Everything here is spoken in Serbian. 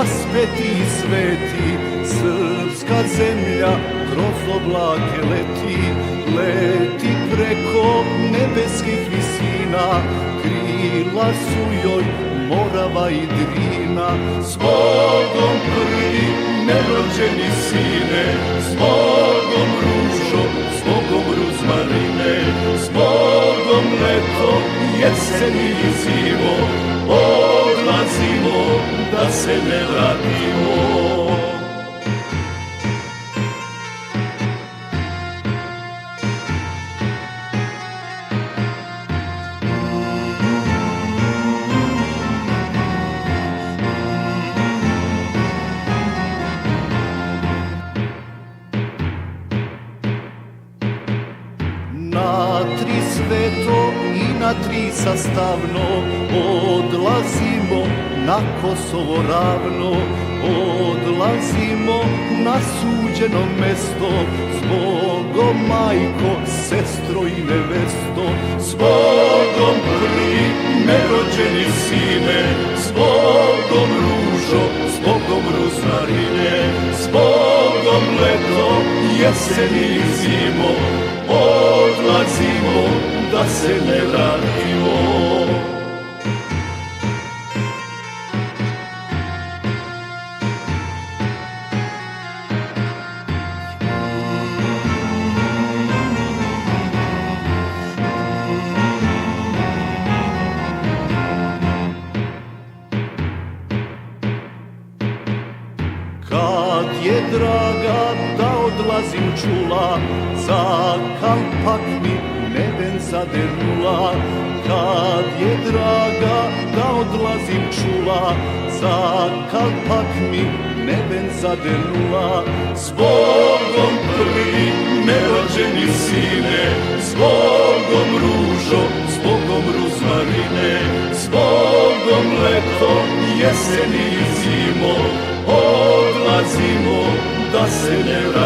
raspeti i sveti, srpska zemlja kroz oblake leti, leti preko nebeskih visina, krila su joj Morava i Drina. S Bogom prvi nerođeni sine, s Bogom ružo, s Bogom ruzmarine, s Bogom leto, jeseni i zimo, odlazimo da se ne vratimo. Na tri sveto i na tri sastavno odlazimo na Kosovo ravno, odlazimo na suđeno mesto, s Bogom majko, sestro i nevesto, s Bogom prvi nerođeni sine, s Bogom ružo, s Bogom ruzmarine, s Bogom leto, jeseni i zimo, odlazimo da se ne vratimo. Kad je draga da odlazim čula, za kalpak mi neben zadernula. Kad je draga da odlazim čula, za kalpak mi neben zadernula. S Bogom prvi nerođeni sine, s Bogom ružo, s Bogom ruzmarine, s Bogom leto, jeseni i zimo, odlazimo da se ne vratimo.